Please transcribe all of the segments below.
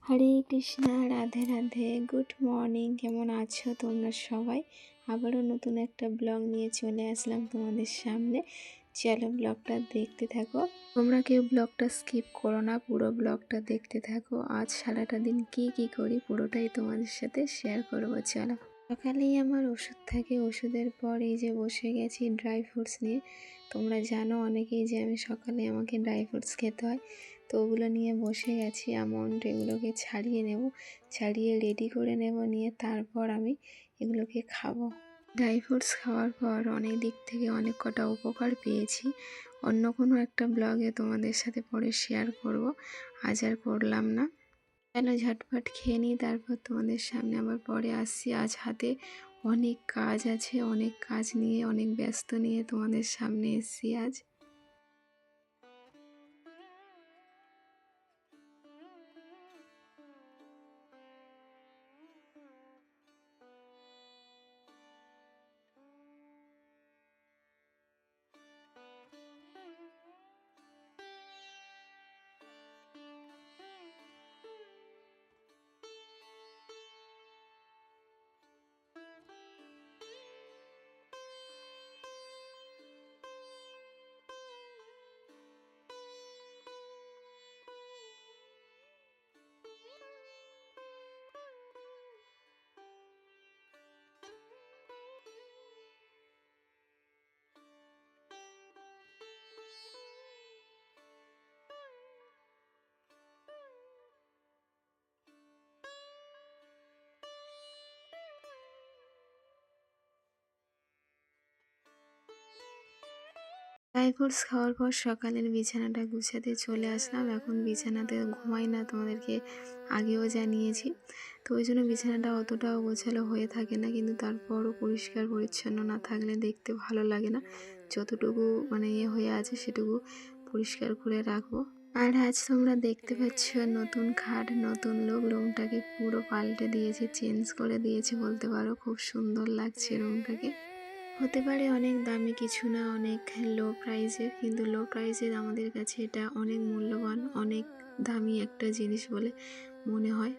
হরে Krishna, Radhe Radhe, good morning. কেমন আছো তোমরা সবাই? আবারও নতুন একটা ব্লগ নিয়ে চলে আসলাম তোমাদের সামনে। চলো ব্লগটা দেখতে থাকো। তোমরা কেউ ব্লগটা স্কিপ করো না, পুরো ব্লগটা দেখতে থাকো। আজ সারাটা দিন কি করি পুরোটাই তোমাদের সাথে শেয়ার করবো। চলো। সকালেই আমার ওষুধ থাকে, ওষুধের পর এই যে বসে গেছি ড্রাই ফ্রুটস নিয়ে। তোমরা জানো অনেকেই যে আমি সকালে আমাকে ড্রাই ফ্রুটস খেতে হয়, তো ওগুলো নিয়ে বসে গেছি। আমন্ড এগুলোকে ছাড়িয়ে নেব, ছাড়িয়ে রেডি করে নেব, নিয়ে তারপর আমি এগুলোকে খাবো। ড্রাই ফ্রুটস খাওয়ার পর অনেক দিক থেকে অনেক কটা উপকার পেয়েছি। অন্য কোনো একটা ব্লগে তোমাদের সাথে পরে শেয়ার করব, আজ আর করলাম না। চলো ঝটপট খেয়ে নিই, তারপর তোমাদের সামনে আবার পরে আসছি। আজ হাতে অনেক কাজ আছে, অনেক কাজ নিয়ে অনেক ব্যস্ত নিয়ে তোমাদের সামনে এসছি আজ। ড্রাই ফ্রুটস খাওয়ার পর সকালের বিছানাটা গুছাতে চলে আসলাম। এখন বিছানাতে ঘুমাই না, তোমাদেরকে আগেও জানিয়েছি। তো ওই জন্য বিছানাটা অতটাও গোছালো হয়ে থাকে না, কিন্তু তারপরও পরিষ্কার পরিচ্ছন্ন না থাকলে দেখতে ভালো লাগে না। যতটুকু হয়ে আছে সেটুকু পরিষ্কার করে রাখবো। আর আজ তোমরা দেখতে পাচ্ছ নতুন খাট, নতুন লোক। রুমটাকে পুরো পাল্টে দিয়েছে, চেঞ্জ করে দিয়েছে বলতে পারো। খুব সুন্দর লাগছে রুমটাকে। হতে পারে অনেক দামি কিছু না, অনেক লো প্রাইসের, কিন্তু লো প্রাইসের আমাদের কাছে এটা অনেক মূল্যবান, অনেক দামি একটা জিনিস বলে মনে হয়।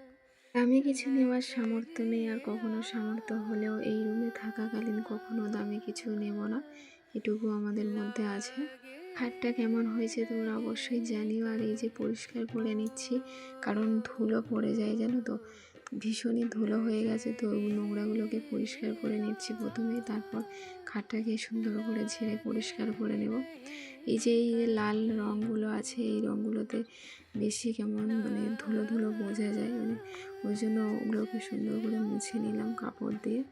দামি কিছু নেওয়ার সামর্থ্য নেই, আর কখনো সামর্থ্য হলেও এই রুমে থাকাকালীন কখনো দামি কিছু নেব না, এটুকু আমাদের মধ্যে আছে। খাটটা কেমন হয়েছে তোমরা অবশ্যই জানিও। আর এই যে পরিষ্কার করে নিচ্ছি, কারণ ধুলো পড়ে যায় জানো তো, ভীষণই ধুলো হয়ে গেছে। তো নোংরাগুলোকে পরিষ্কার করে নিচ্ছি প্রথমে, তারপর খাটটাকে সুন্দর করে ঝেড়ে পরিষ্কার করে নেব। এই যে লাল রঙগুলো আছে, এই রঙগুলোতে বেশি কেমন ধুলো ধুলো বোঝা যায়, ওই জন্য ওগুলোকে সুন্দর করে মুছে নিলাম কাপড় দিয়ে।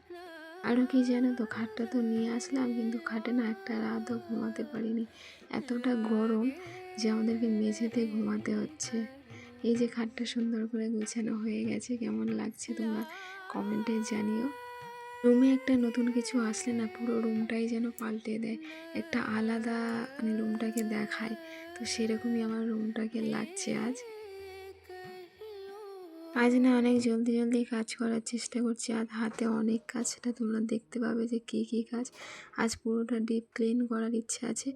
আরও কি জানো তো, খাটটা তো নিয়ে আসলাম, কিন্তু খাটে না একটা রাতও ঘুমাতে পারিনি। এতটা গরম যে আমাদেরকে মেঝেতে ঘুমাতে হচ্ছে। এই যে খাটটা সুন্দর করে গুছানো হয়ে গেছে, কেমন লাগছে তোমরা কমেন্টে জানিও। রুমে একটা নতুন কিছু আসলে না, পুরো রুমটাই যেন পাল্টে দেয়, একটা আলাদা রুমটাকে দেখায়। তো সেরকমই আমার রুমটাকে লাগছে আজ। আজ না অনেক জলদি জলদি কাজ করার চেষ্টা করছি। আজ হাতে অনেক কাজ, সেটা তোমরা দেখতে পাবে যে কী কাজ। আজ পুরোটা ডিপ ক্লিন করার ইচ্ছা আছে।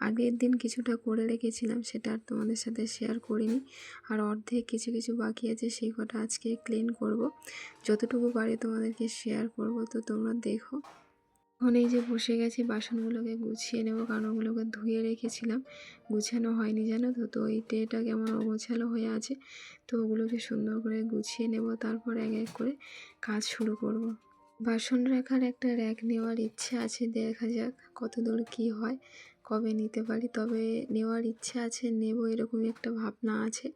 আগের দিন কিছুটা করে রেখেছিলাম, সেটা আর তোমাদের সাথে শেয়ার করিনি। আর অর্ধেক কিছু কিছু বাকি আছে, সেই কটা আজকে ক্লিন করব। যতটুকু পারি তোমাদেরকে শেয়ার করব, তো তোমরা দেখো। এখন এই যে বসে গেছি, বাসনগুলোকে গুছিয়ে নেব, কারণ ওগুলোকে ধুয়ে রেখেছিলাম, গুছানো হয়নি জানো তো। তো এই ট্রেটা কেমন অগোছালো হয়ে আছে, তো ওগুলোকে সুন্দর করে গুছিয়ে নেব, তারপর এক এক করে কাজ শুরু করব। বাসন রাখার একটা র্যাক নেওয়ার ইচ্ছা আছে, দেখা যাক কত দূর কী হয়, কবে নিতে পারি। তবে নেওয়ার ইচ্ছা আছে, নেব এরকমই একটা ভাবনা আছে।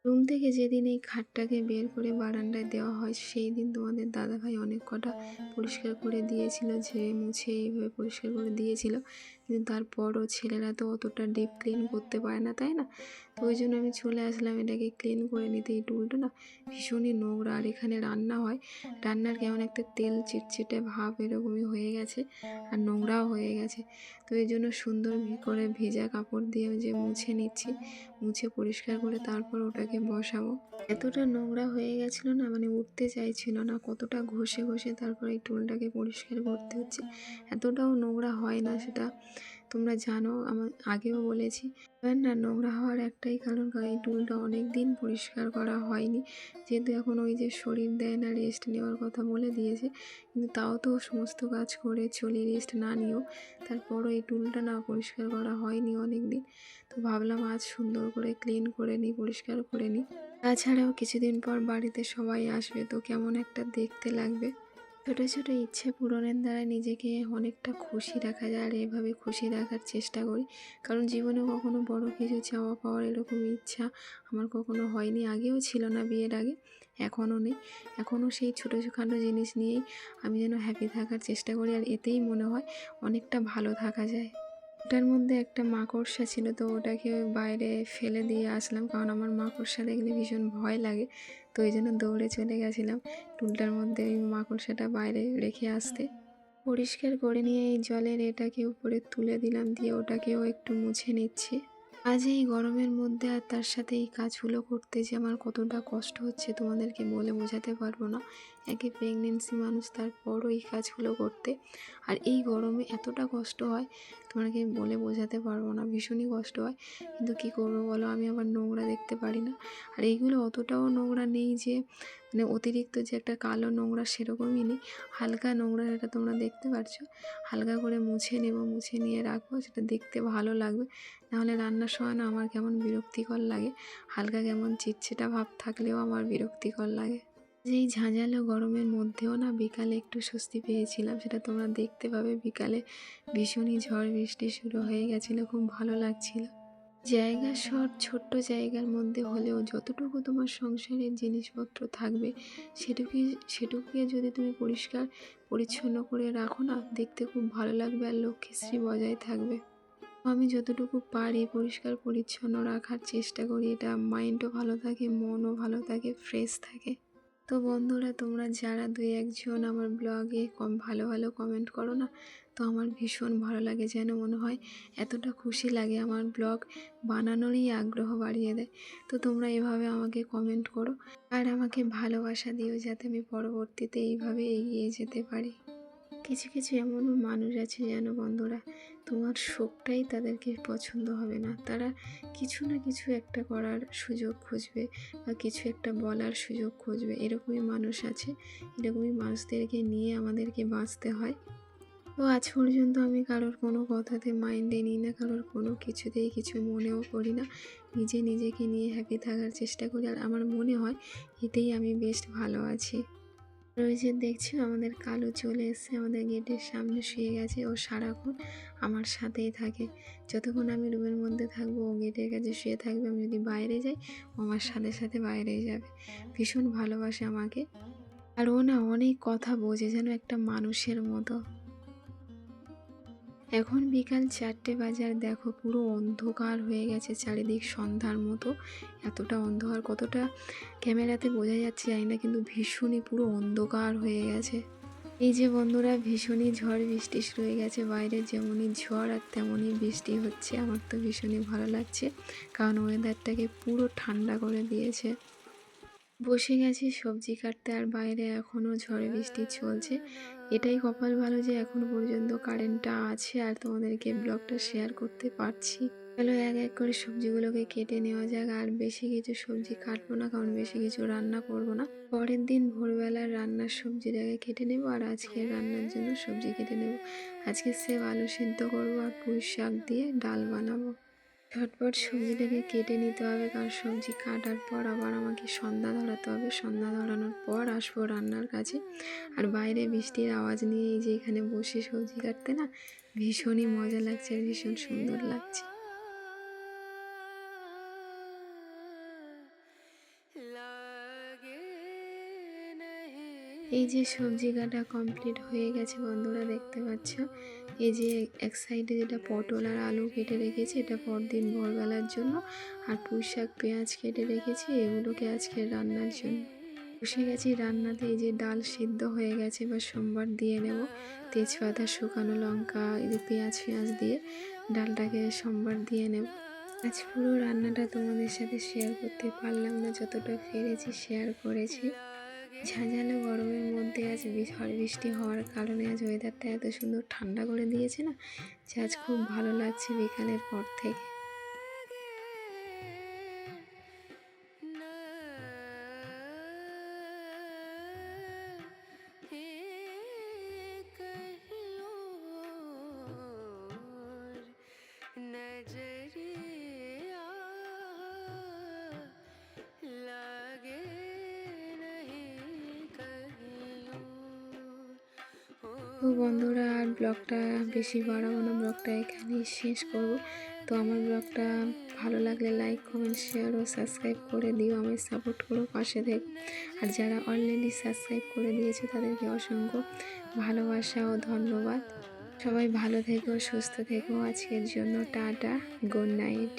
রুম থেকে যেদিন এই খাটটাকে বের করে বারান্দায় দেওয়া হয়, সেই দিন তোমাদের দাদাভাই অনেক কটা পরিষ্কার করে দিয়েছিল, ঝেড়ে মুছে এইভাবে পরিষ্কার করে দিয়েছিল। কিন্তু তারপরও ছেলেরা তো অতটা ডিপ ক্লিন করতে পারে না, তাই না? তো ওই জন্য আমি চলে আসলাম এটাকে ক্লিন করে নিতে। এই টুলটা না ভীষণই নোংরা, আর এখানে রান্না হয়, রান্নার কেমন একটা তেল চিটচিটে ভাব এরকমই হয়ে গেছে, আর নোংরাও হয়ে গেছে। তো এই জন্য সুন্দর করে ভেজা কাপড় দিয়ে যে মুছে নিচ্ছি, মুছে পরিষ্কার করে তারপর ওটাকে বসাবো। এতটা নোংরা হয়ে গেছিলো না, উঠতে চাইছিল না, কতটা ঘষে ঘষে তারপর এই টুলটাকে পরিষ্কার করতে হচ্ছে। এতটাও নোংরা হয় না সেটা, তোমরা জানো, আমার আগেও বলেছি। এবার না নোংরা হওয়ার একটাই কারণ, কারণ এই টুলটা অনেক দিন পরিষ্কার করা হয়নি, যেহেতু এখন ওই যে শরীর দেয় না, রেস্ট নেওয়ার কথা বলে দিয়েছে, কিন্তু তাও তো সমস্ত কাজ করে চলি, রেস্ট না নিয়েও তারপরও এই টুলটা না পরিষ্কার করা হয়নি অনেক দিন। তো ভাবলাম আজ সুন্দর করে ক্লিন করে নিই, পরিষ্কার করে নিই। তাছাড়াও কিছুদিন পর বাড়িতে সবাই আসবে, তো কেমন একটা দেখতে লাগবে। ছোট ছোট ইচ্ছে পূরণের দ্বারা নিজেকে অনেকটা খুশি রাখা যায়, আর এভাবে খুশি রাখার চেষ্টা করি। কারণ জীবনে কখনো বড় কিছু চাওয়া পাওয়ার এরকম ইচ্ছা আমার কখনো হয়নি, আগেও ছিল না, বিয়ের আগে, এখনও নেই। এখনও সেই ছোটোখাটো জিনিস নিয়েই আমি যেন হ্যাপি থাকার চেষ্টা করি, আর এতেই মনে হয় অনেকটা ভালো থাকা যায়। ওটার মধ্যে একটা মাকড়সা ছিল, তো ওটাকে বাইরে ফেলে দিয়ে আসলাম, কারণ আমার মাকড়সা দেখলে ভীষণ ভয় লাগে। তো এই জন্য দৌড়ে চলে গেছিলাম টুলটার মধ্যে ওই মাকড়সাটা বাইরে রেখে আসতে। পরিষ্কার করে নিয়ে এই জলের এটাকে উপরে তুলে দিলাম, দিয়ে ওটাকেও একটু মুছে নিচ্ছি। আজ এই গরমের মধ্যে আর তার সাথে এই কাজগুলো করতে যে আমার কতটা কষ্ট হচ্ছে তোমাদেরকে বলে বোঝাতে পারবো না। একে প্রেগনেন্সি মানুষ, তারপরও এই কাজগুলো করতে, আর এই গরমে এতটা কষ্ট হয় তোমাকে বলে বোঝাতে পারবো না, ভীষণই কষ্ট হয়। কিন্তু কি করবো বলো, আমি আবার নোংরা দেখতে পারি না। আর এইগুলো অতটাও নোংরা নেই যে মানে অতিরিক্ত যে একটা কালো নোংরা সেরকমই নেই, হালকা নোংরা, এটা তোমরা দেখতে পারছো। হালকা করে মুছে নেব, মুছে নিয়ে রাখবো, সেটা দেখতে ভালো লাগবে। নাহলে রান্নার সময় না আমার কেমন বিরক্তিকর লাগে, হালকা কেমন চিটচিটা ভাব থাকলেও আমার বিরক্তিকর লাগে। এই ঝাঁঝালো গরমের মধ্যেও না বিকালে একটু স্বস্তি পেয়েছিলাম, সেটা তোমরা দেখতে পাবে। বিকালে ভীষণই ঝড় বৃষ্টি শুরু হয়ে গেছিলো, খুব ভালো লাগছিল। জায়গা শর্ট, ছোট্ট জায়গার মধ্যে হলেও যতটুকু তোমার সংসারের জিনিসপত্র থাকবে সেটুকুকে যদি তুমি পরিষ্কার পরিচ্ছন্ন করে রাখো না, দেখতে খুব ভালো লাগবে, আর লক্ষ্মীশ্রী বজায় থাকবে। আমি যতটুকু পারি পরিষ্কার পরিচ্ছন্ন রাখার চেষ্টা করি, এটা মাইন্ডও ভালো থাকে, মনও ভালো থাকে, ফ্রেশ থাকে। তো বন্ধুরা, তোমরা যারা 2-1 জন আমার ব্লগে ভালো ভালো কমেন্ট করো না, তো আমার ভীষণ ভালো লাগে, যেন মনে হয় এতটা খুশি লাগে, আমার ব্লগ বানানোরই আগ্রহ বাড়িয়ে দেয়। তো তোমরা এভাবে আমাকে কমেন্ট করো, আর আমাকে ভালোবাসা দিও, যাতে আমি পরবর্তীতে এইভাবে এগিয়ে যেতে পারি। কিছু কিছু এমনও মানুষ আছে যেন বন্ধুরা, তোমার শোকটাই তাদেরকে পছন্দ হবে না, তারা কিছু না কিছু একটা করার সুযোগ খুঁজবে বা কিছু একটা বলার সুযোগ খুঁজবে। এরকমই মানুষ আছে, এরকমই মানুষদেরকে নিয়ে আমাদেরকে বাঁচতে হয়। তো আজ পর্যন্ত আমি কারোর কোনো কথাতে মাইন্ডে নিই না, কারোর কোনো কিছুতেই কিছু মনেও করি না। নিজেকে নিয়ে হ্যাপি থাকার চেষ্টা করি, আর আমার মনে হয় এতেই আমি বেস্ট ভালো আছি। ওই যে দেখছি আমাদের কালু চলে এসেছে, আমাদের গেটের সামনে শুয়ে গেছে। ও সারাক্ষণ আমার সাথেই থাকে, যতক্ষণ আমি রুমের মধ্যে থাকবো ও গেটের কাছে শুয়ে থাকবে, আমি যদি বাইরে যাই ও আমার সাথে সাথে বাইরেই যাবে। ভীষণ ভালোবাসে আমাকে, আর ও না অনেক কথা বোঝে, যেন একটা মানুষের মতো। এখন বিকাল 4টে বাজে, আর দেখো পুরো অন্ধকার হয়ে গেছে চারিদিক, সন্ধ্যার মতো। এতটা অন্ধকার, কতটা ক্যামেরাতে বোঝা যাচ্ছে জানি না, কিন্তু ভীষণই পুরো অন্ধকার হয়ে গেছে। এই যে বন্ধুরা, ভীষণই ঝড় বৃষ্টি শুরু হয়ে গেছে বাইরে, যেমনই ঝড় আর তেমনই বৃষ্টি হচ্ছে। আমার তো ভীষণই ভালো লাগছে, কারণ ওয়েদারটাকে পুরো ঠান্ডা করে দিয়েছে। বসে গেছি সবজি কাটতে, আর বাইরে এখনও ঝড় বৃষ্টি চলছে। এটাই কপাল ভালো যে এখনো পর্যন্ত কারেন্টটা আছে, আর তোমাদেরকে ব্লগটা শেয়ার করতে পারছি। চলো এক এক করে সবজিগুলোকে কেটে নেওয়া যাক। আর বেশি কিছু সবজি কাটবো না, কারণ বেশি কিছু রান্না করব না। পরের দিন ভোরবেলার রান্নার সবজিটাকে কেটে নেব, আর আজকে রান্নার জন্য সবজি কেটে নেব। আজকে সেভ আলু সিদ্ধ করবো, আর পুঁই শাক দিয়ে ডাল বানাবো। ঝটপট সবজিটাকে কেটে নিতে হবে, কারণ সবজি কাটার পর আবার আমাকে সন্ধ্যা ধরাতে হবে। সন্ধ্যা ধরানোর পর আসবো রান্নার কাছে। আর বাইরে বৃষ্টির আওয়াজ নিয়ে এই যে এখানে বসে সবজি কাটতে না ভীষণই মজা লাগছে, আর ভীষণ সুন্দর লাগছে। এই যে সবজি কাটা কমপ্লিট হয়ে গেছে বন্ধুরা, দেখতে পাচ্ছ। এই যে এক সাইডে যেটা পটল আর আলু কেটে রেখেছি, এটা পরদিন ভোরবেলার জন্য। আর পুঁই শাক পেঁয়াজ কেটে রেখেছি, এগুলোকে আজকে রান্নার জন্য। বসে গেছি রান্নাতে। এই যে ডাল সিদ্ধ হয়ে গেছে, এবার সোমবার দিয়ে নেব। তেজপাতা, শুকানো লঙ্কা, এই যে পেঁয়াজ দিয়ে ডালটাকে সোমবার দিয়ে নেব। আজ পুরো রান্নাটা তোমাদের সাথে শেয়ার করতে পারলাম না, যতটা পেরেছি শেয়ার করেছি। ঝাঁঝালো গরমের মধ্যে আজ ঝড় বৃষ্টি হওয়ার কারণে আজ ওয়েদারটা এত সুন্দর ঠান্ডা করে দিয়েছে না, যে আজ খুব ভালো লাগছে বিকালের পর থেকে। তো বন্ধুরা, আর ব্লগটা বেশি বাড়াবো না, ব্লগটা এখানেই শেষ করব। তো আমার ব্লগটা ভালো লাগলে লাইক, কমেন্ট, শেয়ার ও সাবস্ক্রাইব করে দিও, আমায় সাপোর্ট করো, পাশে থেকো। আর যারা অলরেডি সাবস্ক্রাইব করে দিয়েছো তাদেরকে অসংখ্য ভালোবাসা ও ধন্যবাদ। সবাই ভালো থেকো, সুস্থ থেকো। আজকের জন্য টাটা, গুড নাইট।